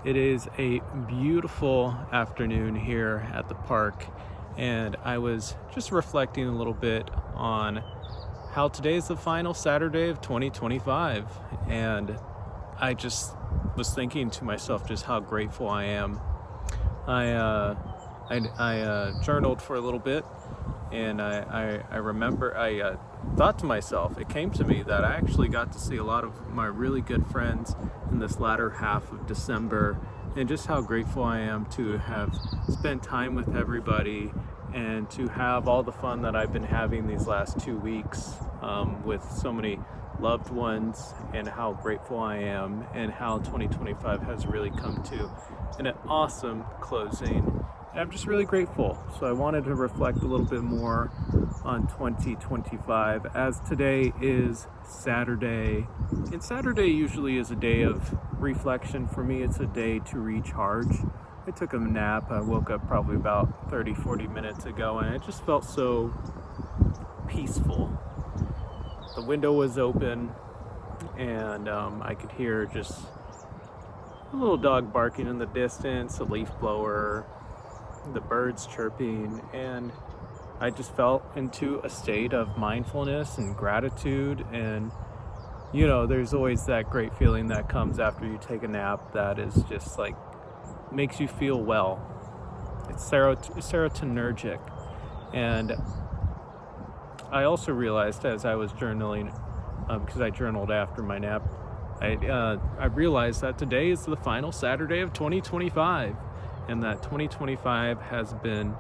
It is a beautiful afternoon here at the park, and I was just reflecting a little bit on how today is the final Saturday of 2025. And I just was thinking to myself just how grateful I am. I journaled for a little bit, and I remember I thought to myself, it came to me that I actually got to see a lot of my really good friends in this latter half of December, and just how grateful I am to have spent time with everybody and to have all the fun that I've been having these last 2 weeks with so many loved ones, and how grateful I am, and how 2025 has really come to an awesome closing. And I'm just really grateful. So I wanted to reflect a little bit more on 2025, as today is Saturday. And Saturday usually is a day of reflection for me. It's a day to recharge. I took a nap. I woke up probably about 30-40 minutes ago, and it just felt so peaceful. The window was open, and I could hear just a little dog barking in the distance, a leaf blower, the birds chirping, and I just felt into a state of mindfulness and gratitude. And there's always that great feeling that comes after you take a nap that is just like makes you feel well. It's serotonergic. And I also realized as I was journaling, because I journaled after my nap, I realized that today is the final Saturday of 2025, and that 2025 has been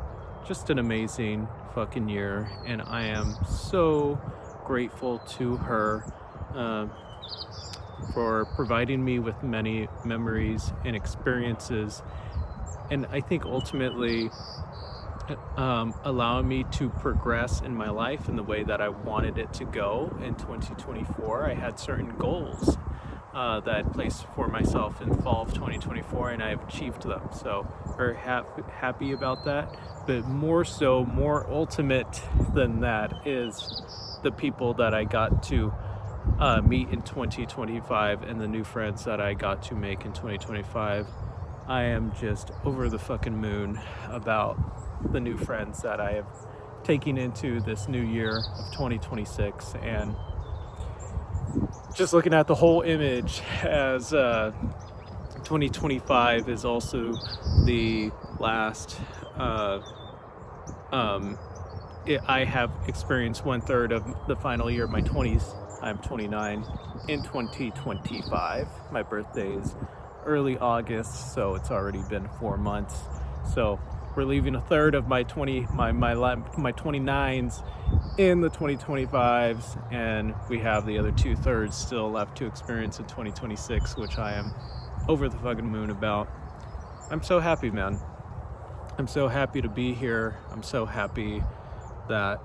just an amazing fucking year, and I am so grateful to her for providing me with many memories and experiences, and I think ultimately allowing me to progress in my life in the way that I wanted it to go in 2024. I had certain goals that I'd placed for myself in fall of 2024, and I've achieved them. So very happy about that. But more ultimate than that is the people that I got to meet in 2025, and the new friends that I got to make in 2025. I am just over the fucking moon about the new friends that I have taken into this new year of 2026, and just looking at the whole image as 2025 is also the last I have experienced 1/3 of the final year of my 20s. I'm 29 in 2025. My birthday is early August, so it's already been 4 months. So we're leaving 1/3 of my 29s in the 2025s, and we have the other 2/3 still left to experience in 2026, which I am over the fucking moon about. I'm so happy, man. I'm so happy to be here. I'm so happy that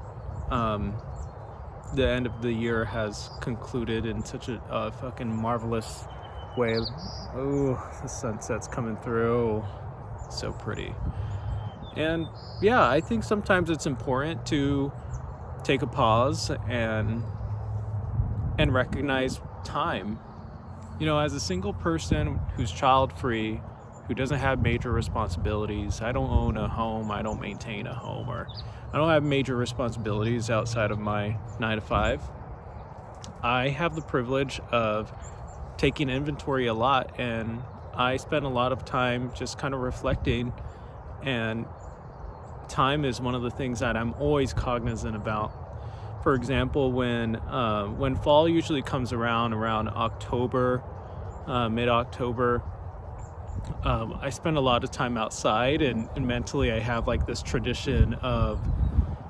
the end of the year has concluded in such a fucking marvelous way. Oh, the sunset's coming through. So pretty. And yeah, I think sometimes it's important to take a pause and recognize time. As a single person who's child-free, who doesn't have major responsibilities, I don't own a home, I don't maintain a home, or I don't have major responsibilities outside of my 9 to 5. I have the privilege of taking inventory a lot, and I spend a lot of time just kind of reflecting, and time is one of the things that I'm always cognizant about. For example, when fall usually comes around October, mid-October, I spend a lot of time outside, and mentally I have like this tradition of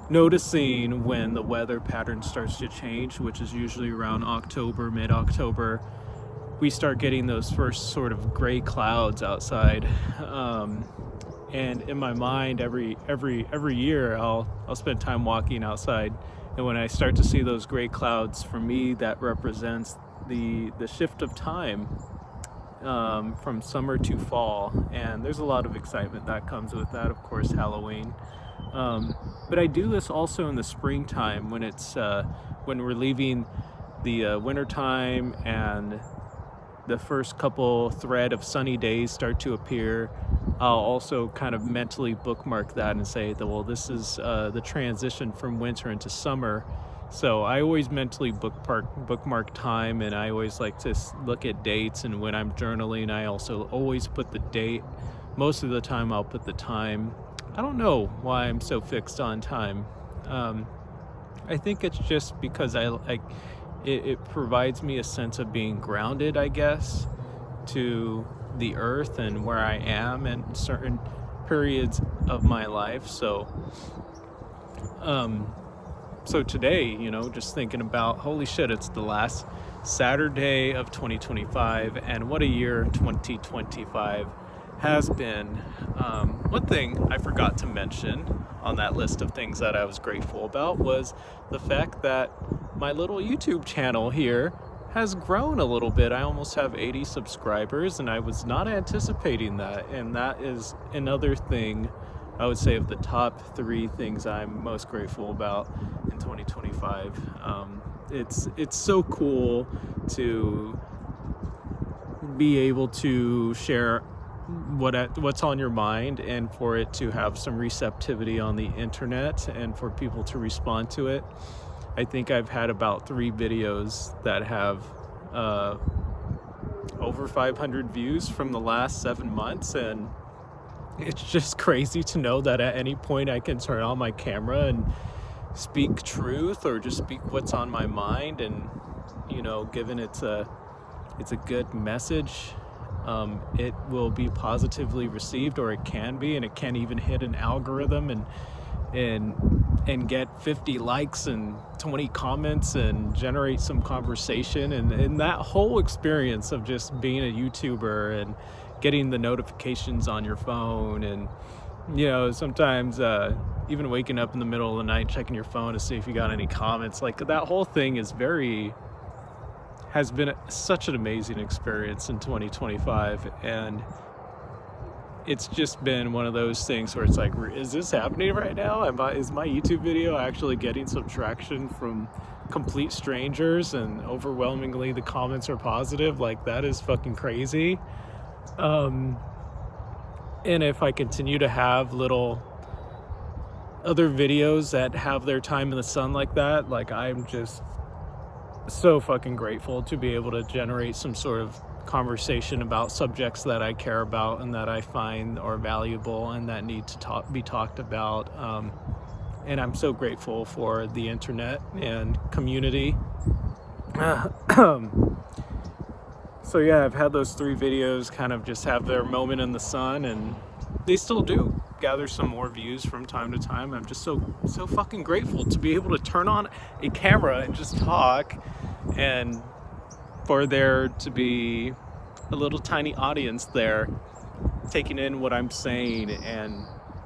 noticing when the weather pattern starts to change, which is usually around October, mid-October. We start getting those first sort of gray clouds outside. And in my mind, every year, I'll spend time walking outside, and when I start to see those gray clouds, for me, that represents the shift of time from summer to fall. And there's a lot of excitement that comes with that, of course, Halloween. But I do this also in the springtime, when we're leaving the wintertime, and the first couple thread of sunny days start to appear, I'll also kind of mentally bookmark that and say that, well, this is the transition from winter into summer. So I always mentally bookmark time, and I always like to look at dates. And when I'm journaling, I also always put the date. Most of the time, I'll put the time. I don't know why I'm so fixed on time. I think it's just because it provides me a sense of being grounded, I guess, to the earth and where I am in certain periods of my life. So today, you know, just thinking about, holy shit, it's the last Saturday of 2025, and what a year 2025 has been. One thing I forgot to mention on that list of things that I was grateful about was the fact that my little YouTube channel here has grown a little bit. I almost have 80 subscribers, and I was not anticipating that. And that is another thing I would say of the top 3 things I'm most grateful about in 2025. It's so cool to be able to share what's on your mind, and for it to have some receptivity on the internet and for people to respond to it. I think I've had about 3 videos that have over 500 views from the last 7 months, and it's just crazy to know that at any point I can turn on my camera and speak truth, or just speak what's on my mind. And, you know, given it's a good message, it will be positively received, or it can be, and it can even hit an algorithm and get 50 likes and 20 comments and generate some conversation. And that whole experience of just being a YouTuber and getting the notifications on your phone, and, you know, sometimes even waking up in the middle of the night checking your phone to see if you got any comments, like, that whole thing has been such an amazing experience in 2025. And it's just been one of those things where it's like, is this happening right now? Is my YouTube video actually getting some traction from complete strangers, and overwhelmingly the comments are positive? Like, that is fucking crazy. And if I continue to have little other videos that have their time in the sun like that, like, I'm just so fucking grateful to be able to generate some sort of conversation about subjects that I care about and that I find are valuable and that need to be talked about. And I'm so grateful for the internet and community. So yeah, I've had those 3 videos kind of just have their moment in the sun, and they still do gather some more views from time to time. I'm just so fucking grateful to be able to turn on a camera and just talk, and for there to be a little tiny audience there taking in what I'm saying and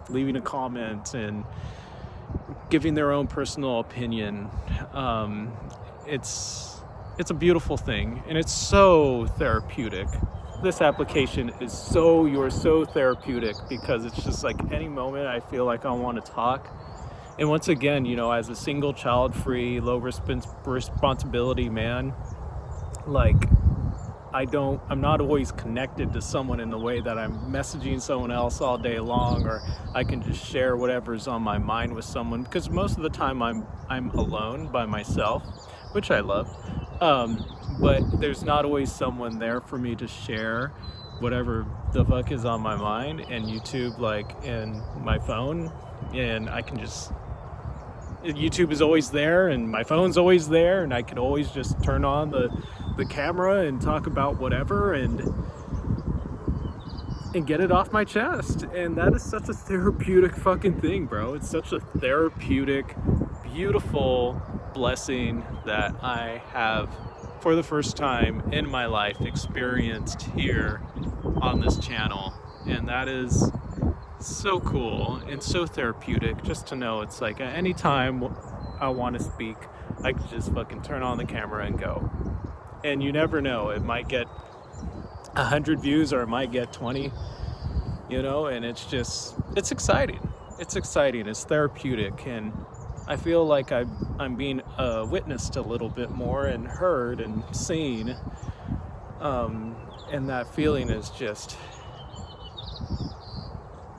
leaving a comment and giving their own personal opinion. It's a beautiful thing, and it's so therapeutic. This application is so therapeutic, because it's just like any moment I feel like I want to talk. And once again, you know, as a single child-free, low responsibility man, like, I'm not always connected to someone in the way that I'm messaging someone else all day long, or I can just share whatever's on my mind with someone, because most of the time I'm alone by myself, which I love. But there's not always someone there for me to share whatever the fuck is on my mind. And YouTube, like, in my phone, and I can just, YouTube is always there, and my phone's always there, and I can always just turn on the camera and talk about whatever and get it off my chest. And that is such a therapeutic fucking thing, bro. It's such a therapeutic, beautiful blessing that I have, for the first time in my life, experienced here on this channel. And that is so cool and so therapeutic, just to know it's like at any time I want to speak, I can just fucking turn on the camera and go. And you never know, it might get 100 views or it might get 20, you know. And it's exciting. It's therapeutic, and I feel like I'm being witnessed a little bit more and heard and seen And that feeling is just,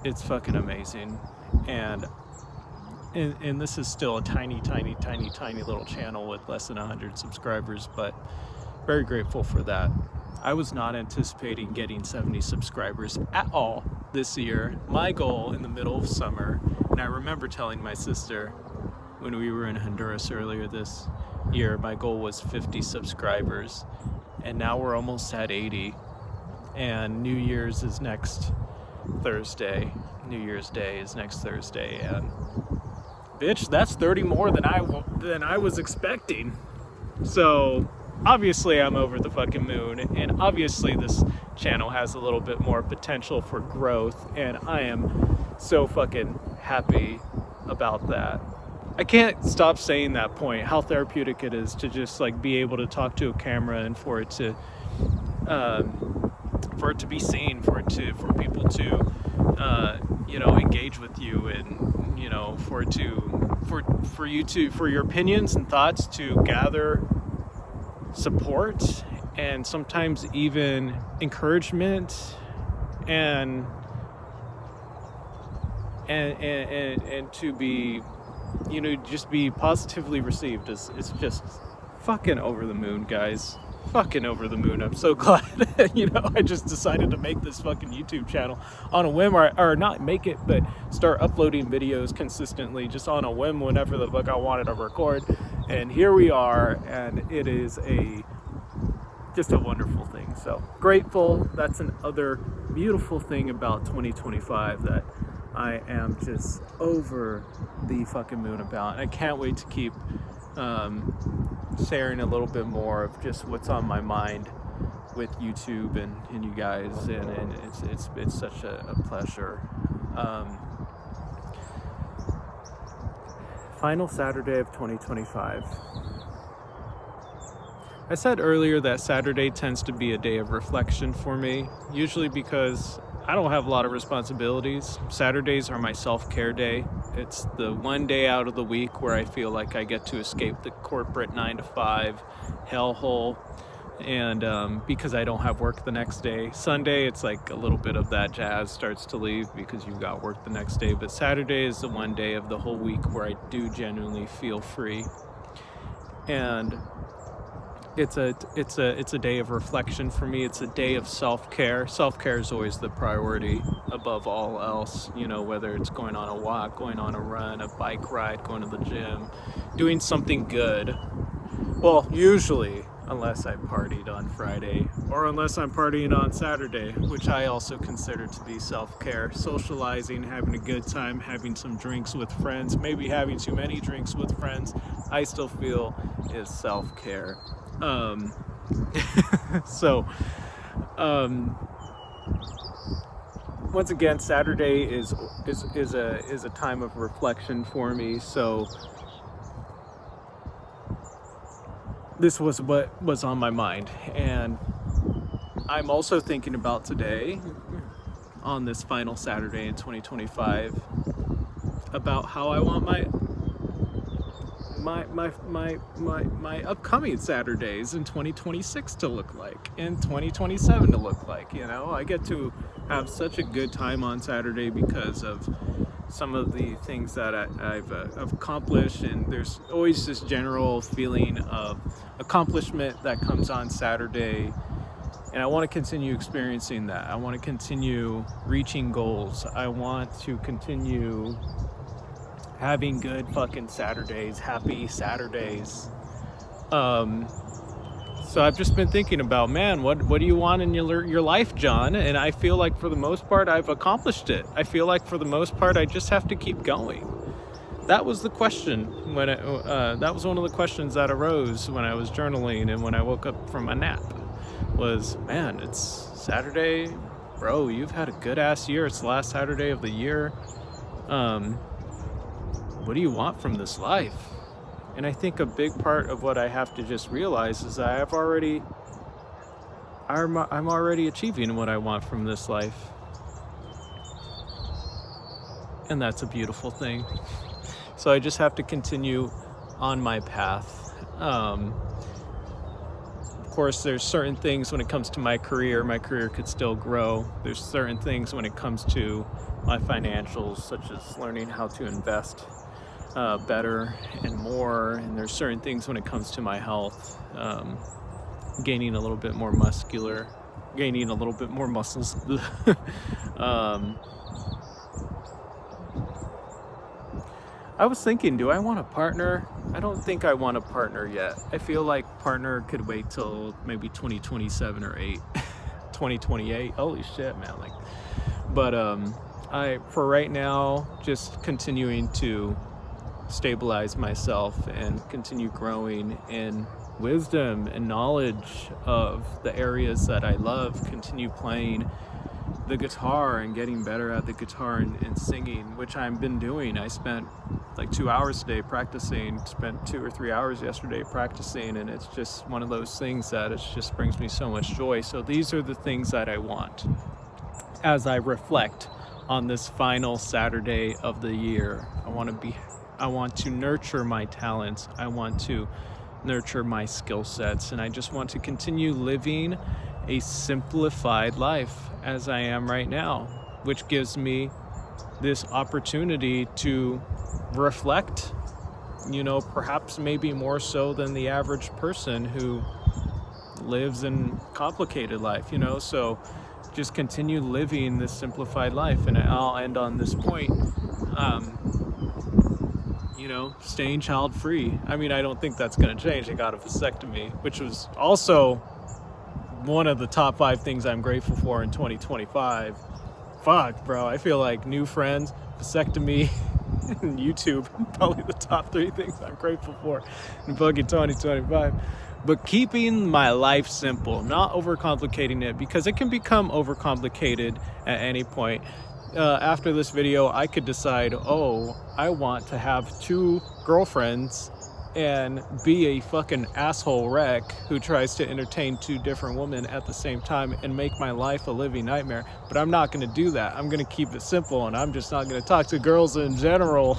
it's fucking amazing. And this is still a tiny little channel with less than 100 subscribers, but very grateful for that. I was not anticipating getting 70 subscribers at all this year. My goal in the middle of summer, and I remember telling my sister when we were in Honduras earlier this year, my goal was 50 subscribers, and now we're almost at 80. And New Year's is next Thursday. New Year's Day is next Thursday, and bitch, that's 30 more than I was expecting. So obviously I'm over the fucking moon, and obviously this channel has a little bit more potential for growth, and I am so fucking happy about that. I can't stop saying that point, how therapeutic it is to just like be able to talk to a camera and for it to be seen, for people to engage with you, and for your opinions and thoughts to gather support and sometimes even encouragement and to be just be positively received. It's just fucking over the moon, guys. Fucking over the moon. I'm so glad I just decided to make this fucking YouTube channel on a whim, or not make it, but start uploading videos consistently just on a whim whenever the fuck I wanted to record. And here we are, and it is just a wonderful thing. So grateful. That's another beautiful thing about 2025 that I am just over the fucking moon about. I can't wait to keep sharing a little bit more of just what's on my mind with YouTube and you guys, and it's such a pleasure. Final Saturday of 2025. I said earlier that Saturday tends to be a day of reflection for me, usually because I don't have a lot of responsibilities. Saturdays are my self-care day. It's the one day out of the week where I feel like I get to escape the corporate 9-to-5 hellhole, and because I don't have work the next day. Sunday, it's like a little bit of that jazz starts to leave because you've got work the next day. But Saturday is the one day of the whole week where I do genuinely feel free, and it's a day of reflection for me. It's a day of self-care. Self-care is always the priority above all else, whether it's going on a walk, going on a run, a bike ride, going to the gym, doing something good. Well, usually, unless I partied on Friday, or unless I'm partying on Saturday, which I also consider to be self-care. Socializing, having a good time, having some drinks with friends, maybe having too many drinks with friends, I still feel is self-care. Once again, Saturday is a time of reflection for me. So this was what was on my mind, and I'm also thinking about today, on this final Saturday in 2025, about how I want my upcoming Saturdays in 2026 to look like, in 2027 to look like. I get to have such a good time on Saturday because of some of the things that I've accomplished, and there's always this general feeling of accomplishment that comes on Saturday, and I want to continue experiencing that. I want to continue reaching goals. I want to continue having good fucking Saturdays, happy Saturdays. So I've just been thinking about, man, what do you want in your life, John? And I feel like for the most part, I've accomplished it. I feel like for the most part, I just have to keep going. That was the question that was one of the questions that arose when I was journaling and when I woke up from a nap. Was, man, it's Saturday, bro. You've had a good ass year. It's the last Saturday of the year. What do you want from this life? And I think a big part of what I have to just realize is that I'm already achieving what I want from this life. And that's a beautiful thing. So I just have to continue on my path. course, there's certain things when it comes to my career could still grow. There's certain things when it comes to my financials, such as learning how to invest better and more. And there's certain things when it comes to my health, gaining a little bit more muscular, gaining a little bit more muscles. I was thinking, do I want a partner? I don't think I want a partner yet. I feel like partner could wait till maybe 2027 or 2028. Holy shit, man. But for right now, just continuing to stabilize myself and continue growing in wisdom and knowledge of the areas that I love, continue playing the guitar and getting better at the guitar and singing, which I've been doing. I spent like 2 hours today practicing, spent 2 or 3 hours yesterday practicing, and it's just one of those things that it just brings me so much joy. So these are the things that I want as I reflect on this final Saturday of the year. I want to nurture my talents. I want to nurture my skill sets, and I just want to continue living a simplified life as I am right now, which gives me this opportunity to reflect, perhaps maybe more so than the average person who lives in complicated life, so just continue living this simplified life. And I'll end on this point, staying child free. I don't think that's going to change. I got a vasectomy, which was also one of the top 5 things I'm grateful for in 2025. Fuck, bro. I feel like new friends, vasectomy, and YouTube, probably the top 3 things I'm grateful for in fucking 2025. But keeping my life simple, not overcomplicating it, because it can become overcomplicated at any point. After this video, I could decide, I want to have 2 girlfriends and be a fucking asshole wreck who tries to entertain 2 different women at the same time and make my life a living nightmare. But I'm not going to do that. I'm going to keep it simple, and I'm just not going to talk to girls in general.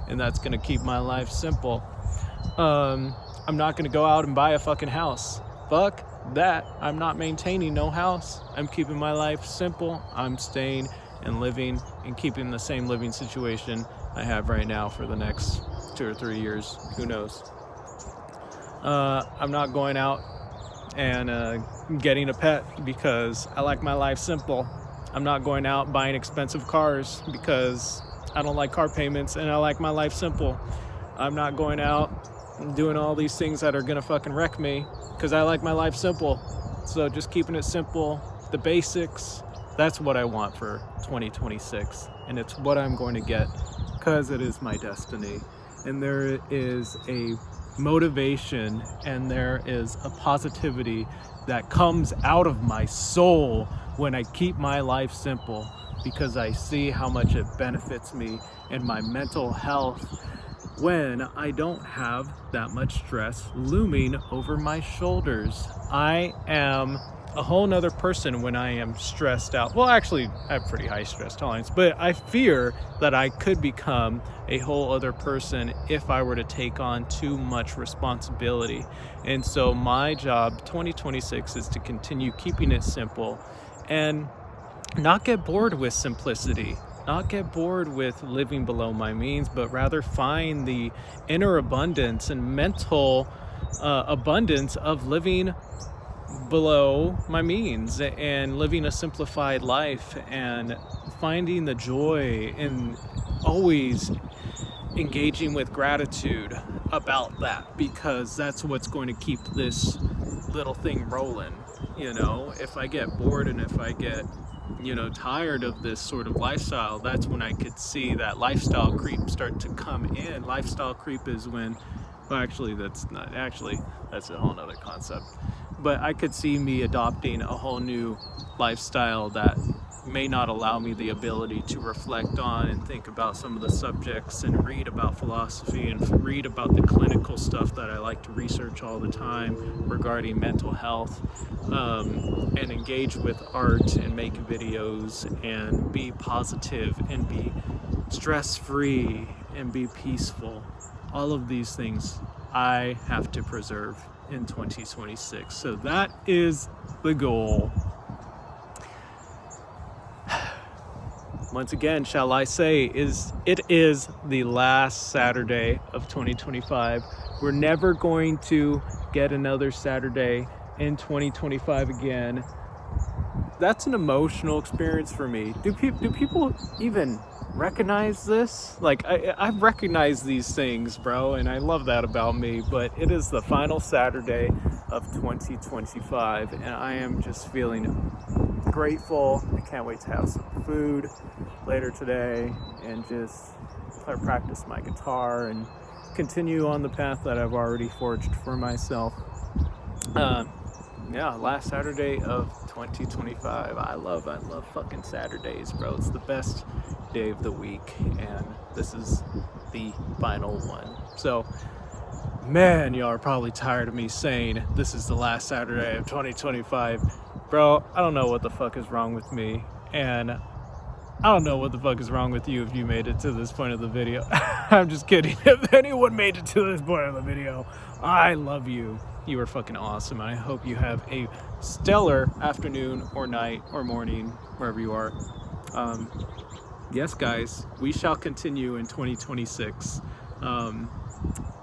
And that's going to keep my life simple. I'm not going to go out and buy a fucking house. Fuck that. I'm not maintaining no house. I'm keeping my life simple. I'm staying and living and keeping the same living situation I have right now for the next 2 or 3 years. Who knows? I'm not going out and getting a pet because I like my life simple. I'm not going out buying expensive cars because I don't like car payments and I like my life simple. I'm not going out and doing all these things that are gonna fucking wreck me because I like my life simple. So just keeping it simple, the basics, that's what I want for 2026. And it's what I'm going to get because it is my destiny. And there is a motivation and there is a positivity that comes out of my soul when I keep my life simple, because I see how much it benefits me and my mental health when I don't have that much stress looming over my shoulders. I am a whole nother person when I am stressed out. Well, actually, I have pretty high stress tolerance, but I fear that I could become a whole other person if I were to take on too much responsibility. And so my job 2026 is to continue keeping it simple and not get bored with simplicity, not get bored with living below my means, but rather find the inner abundance and mental abundance of living below my means and living a simplified life and finding the joy in always engaging with gratitude about that, because that's what's going to keep this little thing rolling. If I get bored and if I get tired of this sort of lifestyle, that's when I could see that lifestyle creep start to come in. Lifestyle creep is when, that's a whole nother concept. But I could see me adopting a whole new lifestyle that may not allow me the ability to reflect on and think about some of the subjects and read about philosophy and read about the clinical stuff that I like to research all the time regarding mental health, and engage with art and make videos and be positive and be stress-free and be peaceful. All of these things I have to preserve in 2026. So that is the goal. Once again, shall I say, it is the last Saturday of 2025. We're never going to get another Saturday in 2025 again. That's an emotional experience for me. Do people even recognize this? Like, I've recognized these things, bro, and I love that about me, but it is the final Saturday of 2025, and I am just feeling grateful. I can't wait to have some food later today and just practice my guitar and continue on the path that I've already forged for myself. Yeah, last Saturday of 2025. I love fucking Saturdays, bro. It's the best day of the week, and this is the final one. So, man, y'all are probably tired of me saying this is the last Saturday of 2025. Bro, I don't know what the fuck is wrong with me, and I don't know what the fuck is wrong with you if you made it to this point of the video. I'm just kidding. If anyone made it to this point of the video, I love you. You are fucking awesome. I hope you have a stellar afternoon or night or morning, wherever you are. Yes, guys, we shall continue in 2026.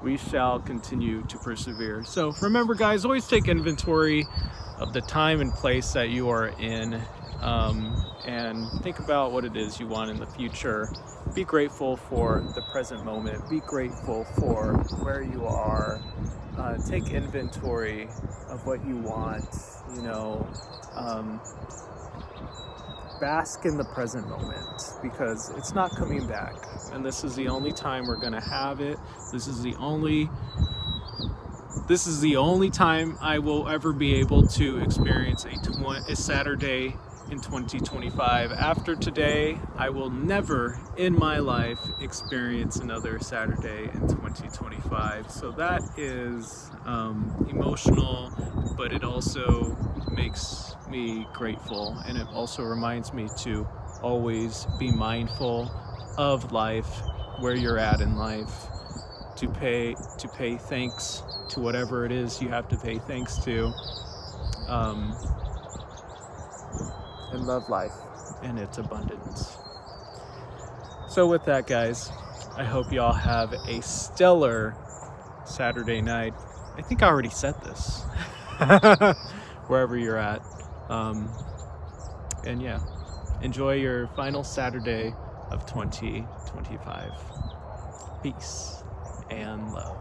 We shall continue to persevere. So remember, guys, always take inventory of the time and place that you are in, and think about what it is you want in the future. Be grateful for the present moment. Be grateful for where you are. Take inventory of what you want, you know. Bask in the present moment, because it's not coming back, and this is the only time we're gonna have it. This is the only time I will ever be able to experience a Saturday in 2025. After today, I will never in my life experience another Saturday in 2025. So that is emotional, but it also makes me grateful, and it also reminds me to always be mindful of life, where you're at in life, to pay thanks to whatever it is you have to pay thanks to, and love life and its abundance. So with that, guys, I hope y'all have a stellar Saturday night. I think I already said this. Wherever you're at. And yeah, enjoy your final Saturday of 2025. Peace and love.